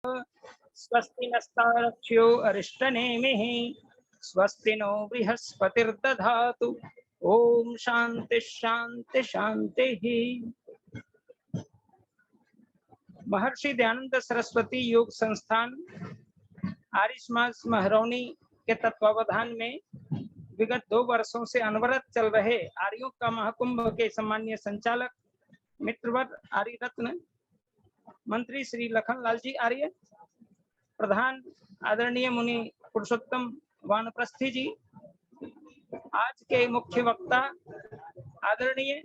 स्वस्ति नस्तारक्ष्यो अरिष्टनेमिः स्वस्ति नो बृहस्पतिर्दधातु। ओम शांति शांति शांति। महर्षि दयानंद सरस्वती योग संस्थान आर्य समाज महरौनी के तत्वावधान में विगत 2 वर्षों से अनवरत चल रहे आर्यों का महाकुंभ के सम्मानीय संचालक मित्रवर आर्य रत्न मंत्री श्री लखनलाल जी आर्य, प्रधान आदरणीय मुनि पुरुषोत्तम वानप्रस्थी जी, आज के मुख्य वक्ता आदरणीय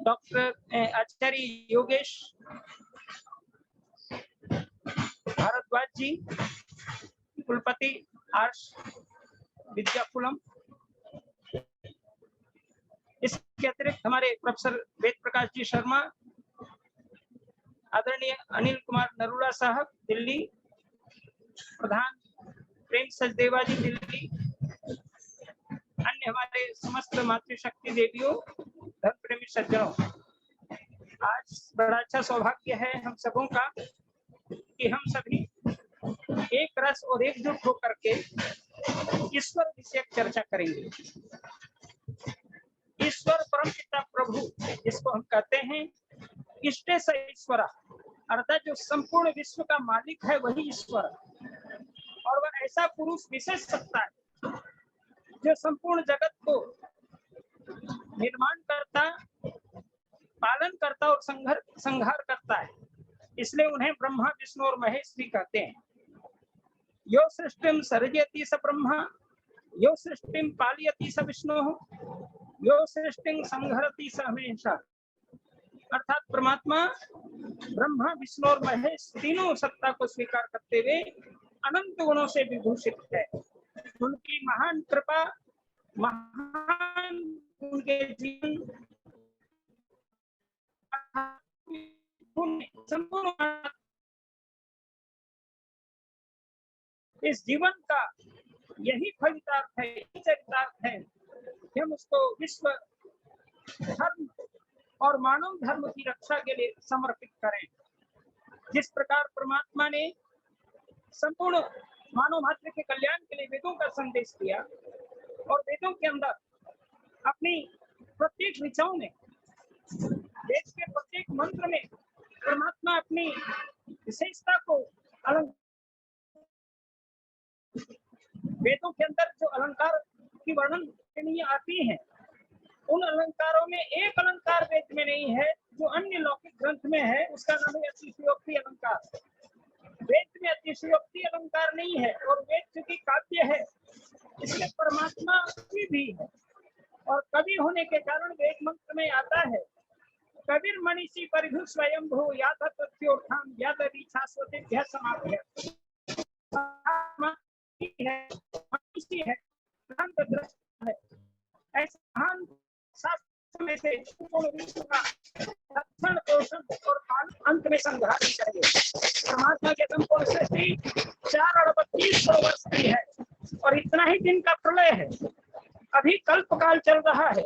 डॉक्टर आचार्य योगेश भारद्वाज जी, कुलपति आर्ष विद्याकुलम। इसके अतिरिक्त हमारे प्रोफेसर वेद प्रकाश जी शर्मा, आदरणीय अनिल कुमार नरूला साहब दिल्ली, प्रधान प्रेम सचदेवा जी दिल्ली, अन्य हमारे समस्त मातृशक्ति देवियों, धर्म प्रेमी सज्जनों, आज बड़ा अच्छा सौभाग्य है हम सबों का कि हम सभी एक रस और एकजुट होकर के ईश्वर विषयक चर्चा करेंगे। ईश्वर परम पिता प्रभु, जिसको हम कहते हैं इष्टे स ईश्वर, अर्थात जो संपूर्ण विश्व का मालिक है वही ईश्वर, और वह ऐसा पुरुष विशेष सत्ता है जो संपूर्ण जगत को निर्माण करता, पालन करता और संहार करता है। इसलिए उन्हें ब्रह्मा विष्णु और महेश भी कहते हैं। यो सृष्टिम सर्जयति स ब्रह्मा, यो सृष्टिम पालयति स विष्णु, यो सृष्टिं संहरति स महेश। अर्थात परमात्मा ब्रह्मा विष्णु और महेश तीनों सत्ता को स्वीकार करते हुए अनंत गुणों से विभूषित है। उनकी महान कृपा, महान उनके जीवन संपूर्ण इस जीवन का यही फलितार्थ है, चरितार्थ है कि हम उसको विश्व धर्म और मानव धर्म की रक्षा के लिए समर्पित करें। जिस प्रकार परमात्मा ने संपूर्ण मानव मात्र के कल्याण के लिए वेदों का संदेश दिया और वेदों के अंदर अपनी प्रत्येक ऋचाओं में, वेद के प्रत्येक मंत्र में परमात्मा अपनी विशेषता को वेदों के अंदर जो अलंकार की वर्णन आती है, उन अलंकारों में एक अलंकार वेद में नहीं है जो अन्य लौकिक ग्रंथ में है, उसका नाम है अतिशयोक्ति अलंकार। वेद में अतिशयोक्ति अलंकार नहीं है, और वेद चूंकि काव्य है इसलिए परमात्मा कवि भी है, और कवि होने के कारण वेद मंत्र में आता है कबीर मनीषी परिधु स्वयं भू याद तथ्योत्थान याद शाश्वती समाप्य है, ऐसा महान शास्त्र में से विश्व का रक्षण पोषण और अंत में संहार करेंगे। परमात्मा के संपूर्ण सृष्टि 4 अरब 30 वर्ष की है, और इतना ही दिन का प्रलय है। अभी कल्प काल चल रहा है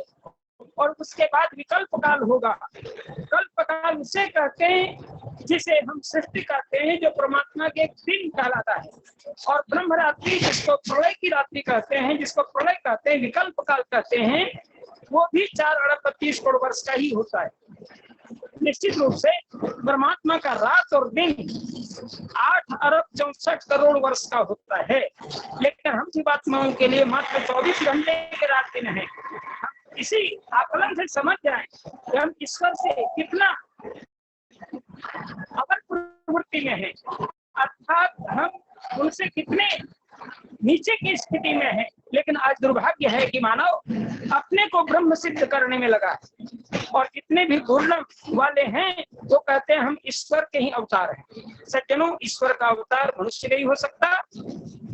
और उसके बाद विकल्प काल होगा। कल्प काल उसे कहते हैं जिसे हम सृष्टि कहते हैं, जो परमात्मा के एक दिन कहलाता है, और ब्रह्म रात्रि जिसको प्रलय की रात्रि कहते हैं, जिसको प्रलय कहते हैं, विकल्प काल कहते हैं, वो भी 4 अरब 30 करोड़ वर्ष का ही होता है। निश्चित रूप से परमात्मा का रात और दिन 8 अरब 64 करोड़ वर्ष का होता है, लेकिन हम जीवात्माओं के लिए मात्र 24 घंटे के रात दिन है। इसी आकलन से समझ जाए कि हम ईश्वर से कितना अवर प्रवृत्ति में है, अर्थात हम उनसे कितने नीचे की स्थिति में है। लेकिन आज दुर्भाग्य है कि मानव अपने को ब्रह्म सिद्ध करने में लगा है, और जितने भी दुर्लभ वाले हैं वो कहते हैं हम ईश्वर के ही अवतार हैं। सज्जनों, ईश्वर का अवतार मनुष्य नहीं हो सकता।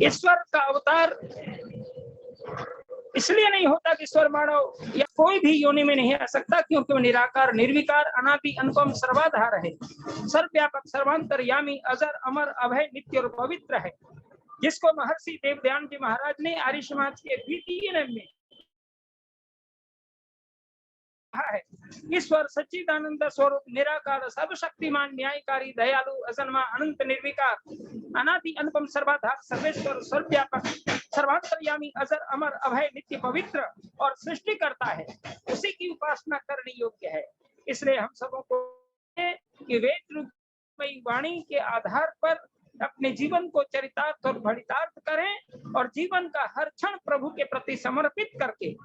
ईश्वर का अवतार इसलिए नहीं होता कि ईश्वर मानव या कोई भी योनि में नहीं आ सकता, क्योंकि वो निराकार, निर्विकार, अनादि, अनुपम, सर्वाधार है, सर्वव्यापक, सर्वांतर्यामी, अजर, अमर, अभय, नित्य और पवित्र है, जिसको महर्षि देवदयान जी महाराज ने आर्य समाज के द्वितीय में है। ईश्वर सच्चिदानंद स्वरूप निराकार सर्वशक्तिमान न्यायकारी दयालु अजन्मा अनंत निर्विकार अनादि अनुपम सर्वाधार सर्वेश्वर सर्वव्यापक सर्वांतर्यामी अजर अमर अभय नित्य पवित्र और सृष्टि करता है, उसी की उपासना करने योग्य है। इसलिए हम सबों को कि वेद रूपी वाणी के आधार पर अपने जीवन को चरितार्थ और भरितार्थ करें और जीवन का हर क्षण प्रभु के प्रति समर्पित करके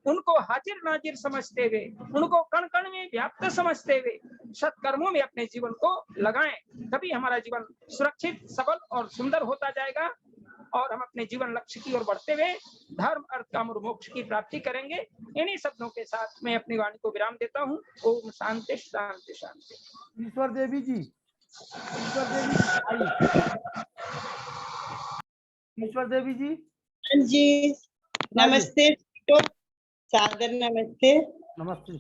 उनको हाजिर नाजिर समझते हुए, उनको कण कण में व्याप्त समझते हुए सत्कर्मों में अपने जीवन को लगाएं। तभी हमारा जीवन सुरक्षित, सबल और सुंदर होता जाएगा और हम अपने जीवन लक्ष्य की ओर बढ़ते हुए धर्म, अर्थ, काम और मोक्ष की प्राप्ति करेंगे। इन्हीं शब्दों के साथ मैं अपनी वाणी को विराम देता हूँ। ओम शांति शांति शांति। ईश्वर देवी जी, ईश्वर देवी ईश्वर देवी जी जी नमस्ते, तो सादर नमस्ते। नमस्ते।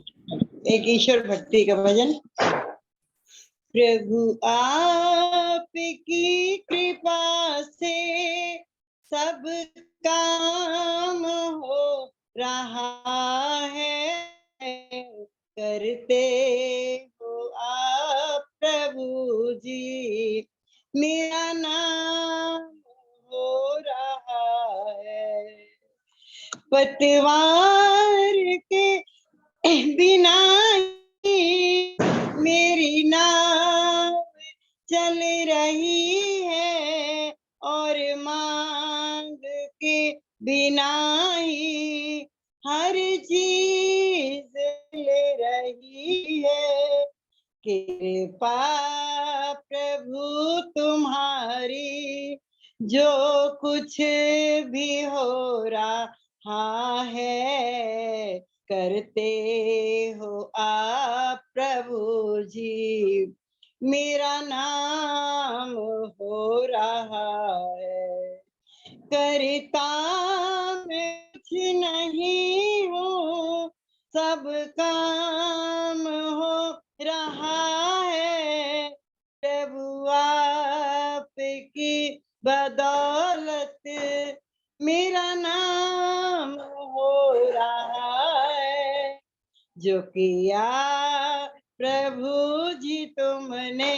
एक ईश्वर भक्ति का भजन। प्रभु आपकी कृपा से सब काम हो रहा है, करते हो आप प्रभु जी, मेरा नाम हो रहा है। पतवार के बिना मेरी नाव चल रही है और मांग के बिना ही हर चीज ले रही है। कृपा प्रभु तुम्हारी, जो कुछ भी हो रहा है, करते हो आप प्रभु जी, मेरा नाम हो रहा है। करता मैं कुछ नहीं हूँ, सब काम हो रहा है, प्रभु आपकी बदौलत मेरा नाम हो रहा है। जो किया प्रभु जी तुमने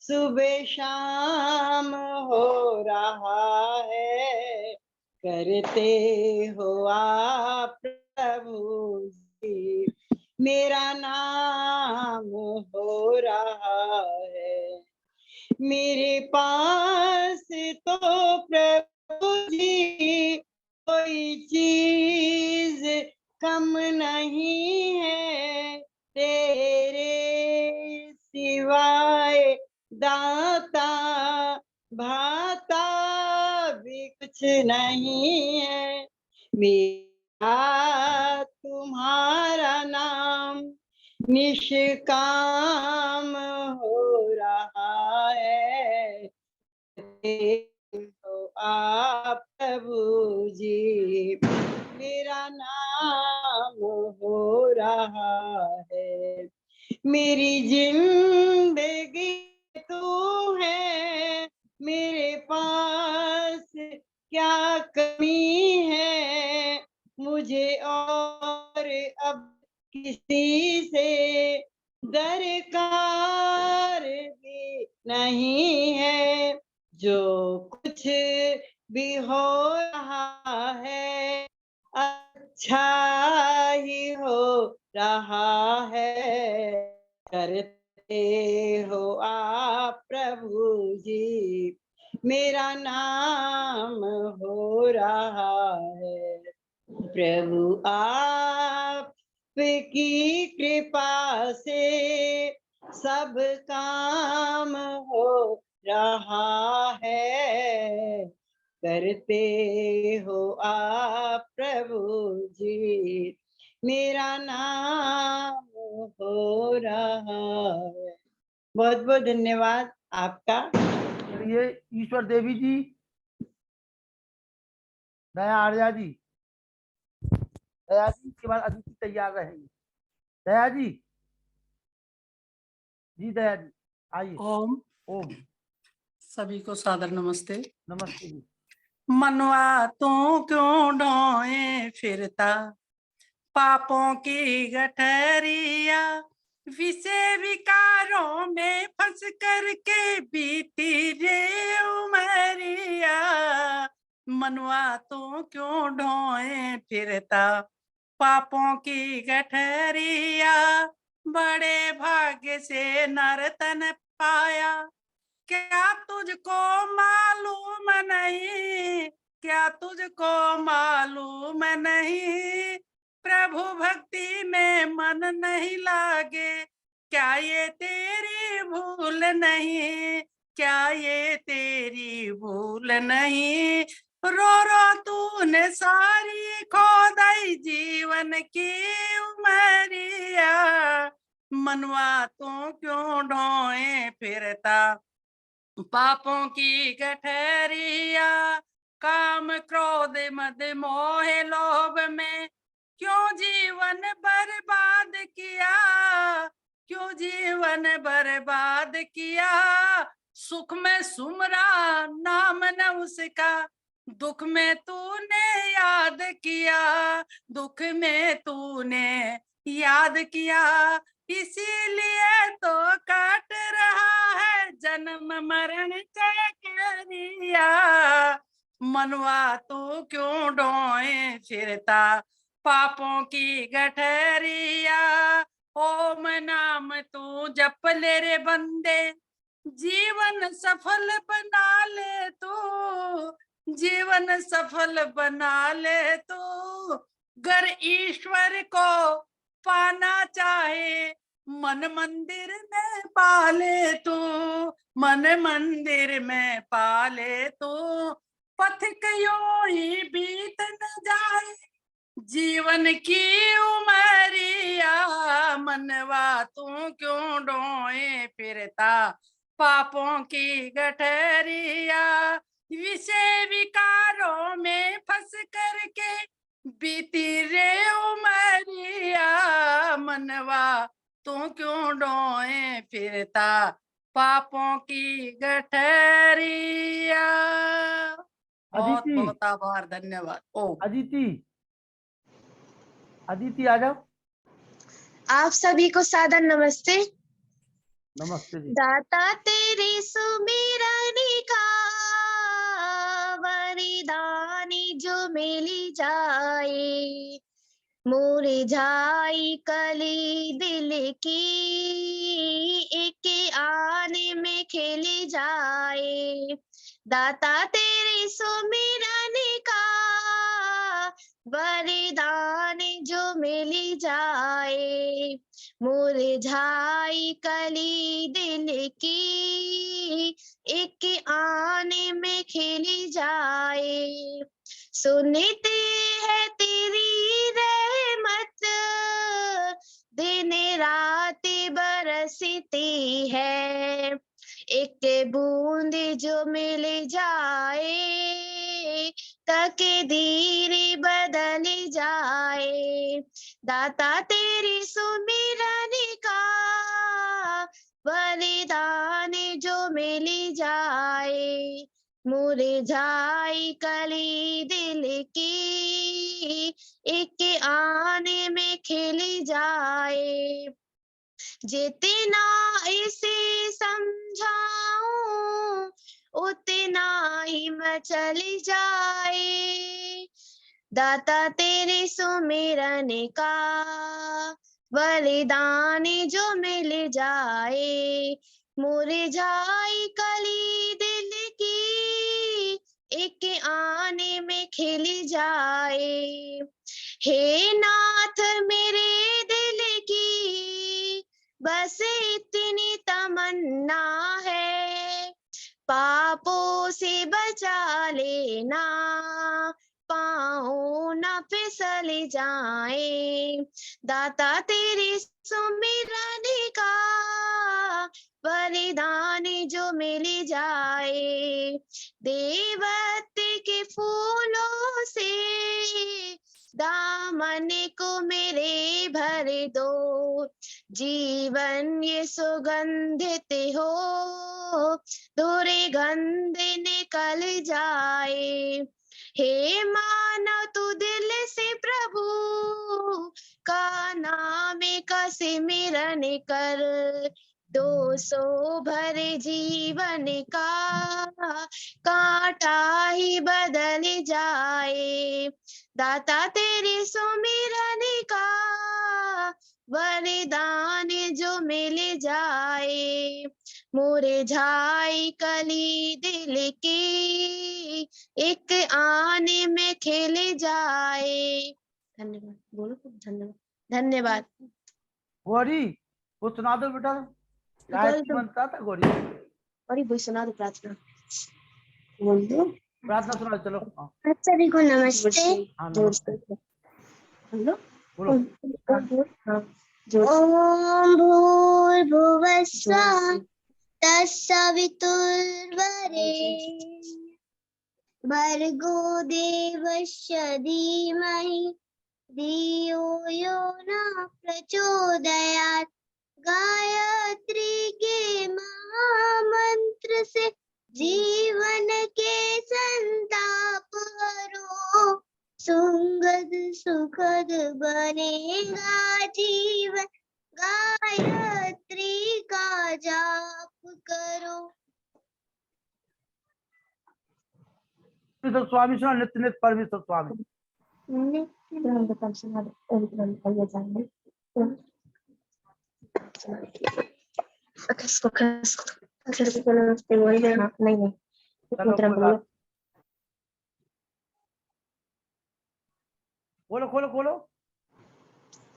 सुबह शाम हो रहा है, करते हो आप प्रभु जी, मेरा नाम हो रहा है। मेरे पास तो प्रभु जी कोई चीज कम नहीं है, तेरे सिवाय दाता भाता भी कुछ नहीं है। मेरा तुम्हारा नाम निष्काम हो रहा है, तो आप प्रभु जी, मेरा नाम हो रहा है। मेरी जिंदगी तू है, मेरे पास क्या कमी है, मुझे और अब किसी से दरकार भी नहीं है। जो कुछ भी हो रहा है, अच्छा ही हो रहा है, करते हो आप प्रभु जी, मेरा नाम हो रहा है। प्रभु आप की कृपा से सब काम हो रहा है, करते हो आप प्रभु जी, मेरा नाम हो रहा है। बहुत बहुत धन्यवाद आपका। ये ईश्वर देवी जी, दया आर्या जी, दया जी के बाद अदिति तैयार रहेंगे। दया जी, जी दया जी आइए। ओम ओम। सभी को सादर नमस्ते। नमस्ते जी। मनवा तो क्यों डोए फिरता, पापों की गठरिया विषय विकारों में फंस करके बीती रे उमरिया, मनवा तो क्यों ढोए फिरता पापों की गठरिया, बड़े भाग्य से नर्तन पाया, क्या तुझको मालूम नहीं, क्या तुझको मालूम नहीं, प्रभु भक्ति में मन नहीं लागे, क्या ये तेरी भूल नहीं, क्या ये तेरी भूल नहीं, रो रो तूने सारी खो दई जीवन की उमरिया, मनवा तू क्यों ढोए फिरता पापों की गठरिया, काम क्रोध मद मोह लोभ में क्यों जीवन बर्बाद किया, क्यों जीवन बर्बाद किया, सुख में सुमरा नाम न उसका, दुख में तूने याद किया, दुख में तूने याद किया, इसीलिए तो काट रहा है जन्म मरण चक्रिया, मनवा तू क्यों ढोए फिरता पापों की गठरिया, ओम नाम तू जप ले रे बंदे, जीवन सफल बना ले तू, जीवन सफल बना ले तू, गर ईश्वर को पाना चाहे मन मंदिर में पाले तू, मन मंदिर में पाले तू, पथिक यूं ही बीत न जाए जीवन की उमरिया, मनवा तू क्यों ढोए फिरता पापों की गठरिया, विषय विकारों में फंस करके बीती रे उमरिया, मनवा तू क्यों ढोए फिरता पापों की गठरिया। बहुत अदिति, बहुत आभार, धन्यवाद। ओ अदिति, अदिति आ जाओ। आप सभी को सादर नमस्ते। नमस्ते जी। दाता तेरी सुमिरन का वरदानी जो मिली जाए, मुरझाई कली दिल की एक आने में खिली जाए, दाता तेरी सुमिरन का वरदान जो मिली जाए, मुरझाई कली दिल की एक आने में खिली जाए, सुनते हैं तेरी रहमत दिन रात बरसती है, एक बूंद जो मिल जाए तकदीर बदल जाए, दाता तेरी सुमिरन का वरदान जो मिल जाए, मुरझाई कली दिल की एक आने में खिल जाए, जितना इसे समझाऊं उतना ही मचल जाए, दाता तेरे सुमिरन का वरदान जो मिल जाए, मुरझाई कली दिल की एक आने में खिल जाए, हे नाथ मेरे दिल की बस इतनी तमन्ना है, पापों से बचा लेना पाँव न फिसल जाए, दाता तेरी सुमिरन का वरदान जो मिल जाए, देवत्व के फूलों से दामन को मेरे भर दो, जीवन ये सुगंधित हो दूरे गंध निकल जाए, हे मानो तू दिल से प्रभु का नाम का सिमरन कर, 200 भरे जीवन का कांटा ही बदल जाए। दाता तेरे सुमिरन का वरदान जो मिल जाए, मुरझाई कली दिल की एक आने में खिल जाए। धन्यवाद। बोलो धन्यवाद। धन्यवाद। गौरी वो सुना दो बेटा, गायत्री मंत्र था गौरी, और वो सुना दो प्रार्थना। बोल दो प्रार्थना सुना दो, चलो। हाँ सभी को नमस्ते। हाँ नमस्ते बोलो। बोलो। ओम भूर्भुवः स्वः तत्सवितुर्वरेण्यं भर्गो देवस्य धीमहि धियो यो न प्रचोदयात्। गायत्री के महामंत्र से जीवन के संताप हरो, सुखद सुखद बनेगा जीवन, गायत्री का जाप करो। तो स्वामी सुना, नित्य नित्य परमेश्वर स्वामी। नहीं चलो कोई बात, खोलो खोलो खोलो।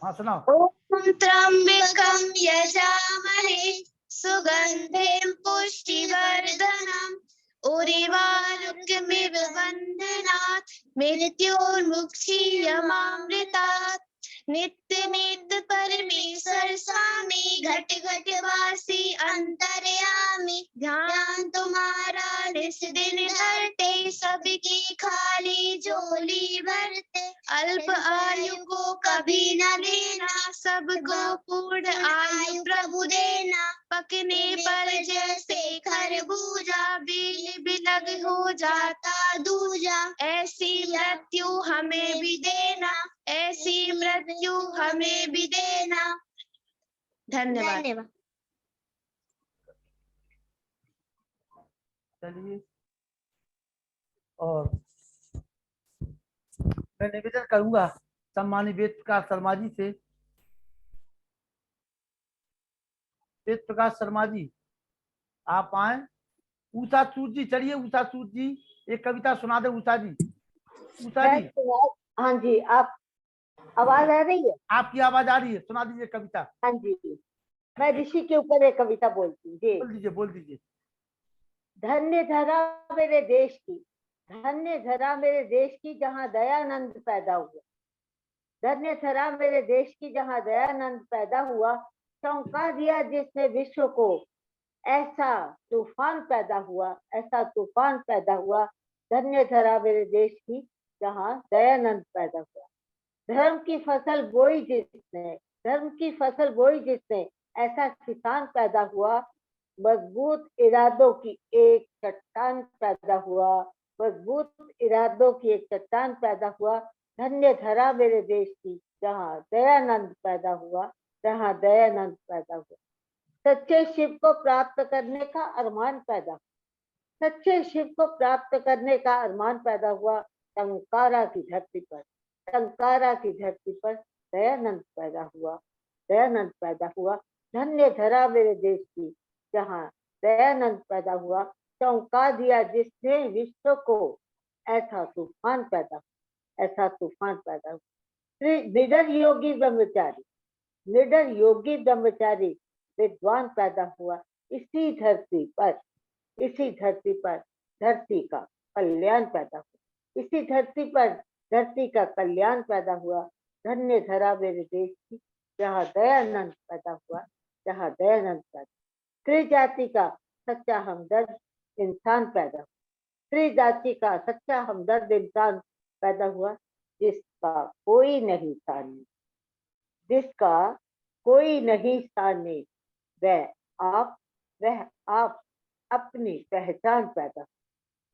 हाँ सुनाओ। ओम त्र्यंबकं यजामहे सुगंधिं पुष्टिवर्धनम् उर्वारुकमिव बन्धनात् मृत्योर्मुक्षीयमामृतात्। नित्य नित्य परमेश्वर स्वामी घट घट वासी अंतर्यामी, ध्यान तुम्हारा निस दिन धरते सबकी खाली झोली भरते। अल्प आयु को कभी न देना सबको पूर्ण आयु प्रभु देना। पकने पर जैसे खरबूजा बिल बिलग हो जाता दूजा, ऐसी मृत्यु हमें भी देना, ऐसी मृत्यु हमें भी देना। धन्यवाद। चलिए, और मैं निवेदन करूंगा सम्मानित वेद प्रकाश शर्मा जी से। वेद प्रकाश शर्मा जी आप आए। उषा सूद जी, चलिए उषा सूद जी एक कविता सुना दे। उषा जी, उषा जी। हाँ जी, आप आवाज आ रही है? आपकी आवाज आ रही है, सुना दीजिए कविता। हाँ जी, मैं ऋषि के ऊपर एक कविता बोलती हूँ जी। बोल दीजिए बोल दीजिए। धन्य धरा मेरे देश की, धन्य धरा मेरे देश की जहाँ दयानंद पैदा हुआ। धन्य धरा मेरे देश की जहाँ दयानंद पैदा हुआ, चौंका दिया जिसने विश्व को, ऐसा तूफान पैदा हुआ, ऐसा तूफान पैदा हुआ। धन्य धरा मेरे देश की जहाँ दयानंद पैदा हुआ। धर्म की फसल बोई जिसने, धर्म की फसल बोई जिसने, ऐसा किसान पैदा हुआ। मजबूत इरादों की एक चट्टान पैदा हुआ, मजबूत इरादों की एक चट्टान पैदा हुआ। धन्य धरा मेरे देश की जहाँ दयानंद पैदा हुआ, जहाँ दयानंद पैदा हुआ। सच्चे शिव को प्राप्त करने का अरमान पैदा, सच्चे शिव को प्राप्त करने का अरमान पैदा हुआ। टंकारा की धरती पर, टंकारा की धरती पर दयानंद पैदा हुआ, दयानंद पैदा हुआ। धन्य धरा मेरे देश की जहाँ दयानंद पैदा हुआ। चौंका दिया जिसने विश्व को, ऐसा तूफान पैदा, ऐसा तूफान पैदा हुआ। निडर योगी ब्रह्मचारी, निडर योगी ब्रह्मचारी विद्वान पैदा हुआ। इसी धरती पर, इसी धरती पर धरती का कल्याण पैदा हुआ, इसी धरती पर धरती का कल्याण पैदा हुआ। धन्य धरा मेरे देश की जहाँ दयानंद पैदा हुआ, जहाँ दयानंद पैदा। स्त्री जाति का सच्चा हमदर्द इंसान पैदा हुआ, स्त्री जाति का सच्चा हमदर्द इंसान पैदा हुआ। जिसका कोई नहीं सानी, जिसका कोई नहीं सानी, वह आप अपनी पहचान पैदा,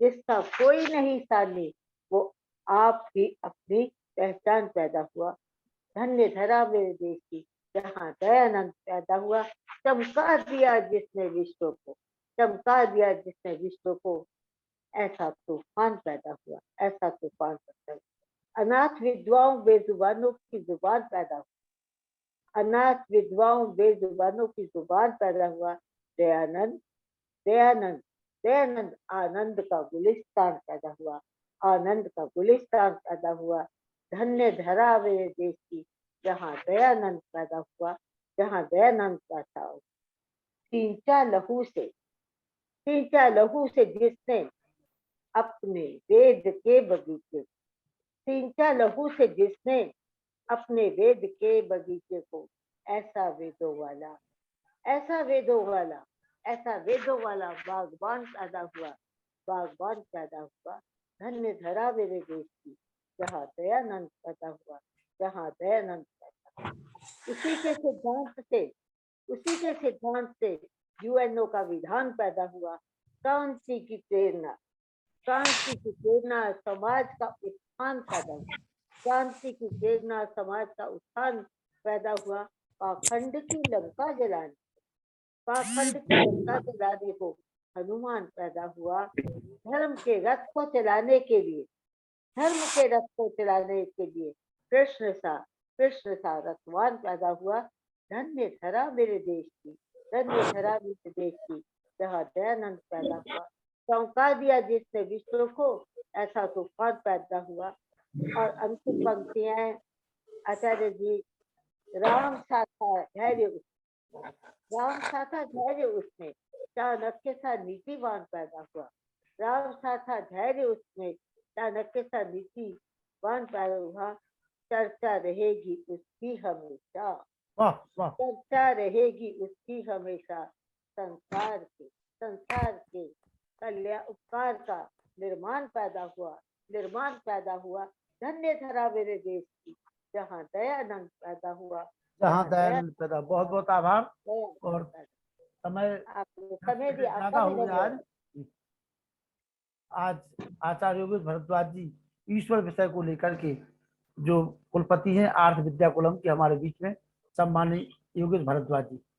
जिसका कोई नहीं सानी वो आप ही अपनी पहचान पैदा हुआ। धन्य धरा मेरे देश की जहाँ दयानंद पैदा हुआ। चमका दिया जिसने विश्व को, चमका दिया जिसने विश्व को, ऐसा तूफान पैदा हुआ, ऐसा तूफान पैदा हुआ। अनाथ विधवाओं बेजुबानों की जुबान पैदा हुआ, अनाथ विधवाओं बेजुबानों की जुबान पैदा हुआ। दयानंद दयानंद दयानंद आनंद का गुलिस्तान पैदा हुआ, आनंद का गुलिस्तान पैदा हुआ। धन्य धरा मेरे देश की जहाँ दयानंद पैदा हुआ, जहाँ दयानंद पैदा हुआ। सींचा लहू से जिसने अपने वेद के बगीचे, सींचा लहू से जिसने अपने वेद के बगीचे को, ऐसा वेदों वाला, ऐसा वेदों वाला, ऐसा वेदों वाला बागबान पैदा हुआ, बागबान पैदा हुआ। धन्य धरा मेरे देश की जहाँ दयानंद पैदा हुआ, जहाँ दयानंद पैदा हुआ। उसी के सिद्धांत से यूएनओ का विधान पैदा हुआ। क्रांति की प्रेरणा समाज का उत्थान पैदा हुआ, क्रांति की प्रेरणा समाज का उत्थान पैदा हुआ। पाखंड की लंका जलाने को हनुमान पैदा हुआ। धर्म के रथ को चलाने के लिए कृष्ण सा रथवान पैदा हुआ। धन्य धरा मेरे देश की, धन्य धरा मेरे देश की जहाँ दयानंद पैदा हुआ। चमका दिया जिसने विश्व को, ऐसा तूफान पैदा हुआ। और अंतिम पंक्तियां हैं आचार्य जी। राम सा था धैर्य उसमें, चाणक्य सा नीतिवान पैदा हुआ। राम सा था धैर्य उसमें, चाणक्य सा नीतिवान पैदा हुआ। चर्चा रहेगी उसकी हमेशा, वाह वाह, चर्चा रहेगी उसकी हमेशा। संसार के कल्याण उपकार का निर्माण पैदा हुआ। धन्य धरा मेरे देश की जहाँ दयानंद पैदा हुआ, जहाँ दयानंद पैदा। बहुत बहुत आभार। और समय समय दिया ज्यादा हो गया आज आचार्य योगेश भारद्वाज जी ईश्वर विषय को लेकर के जो कुलपति हैं आर्थ विद्या कुलम के हमारे बीच में, सम्मानित योगेश भारद्वाज जी।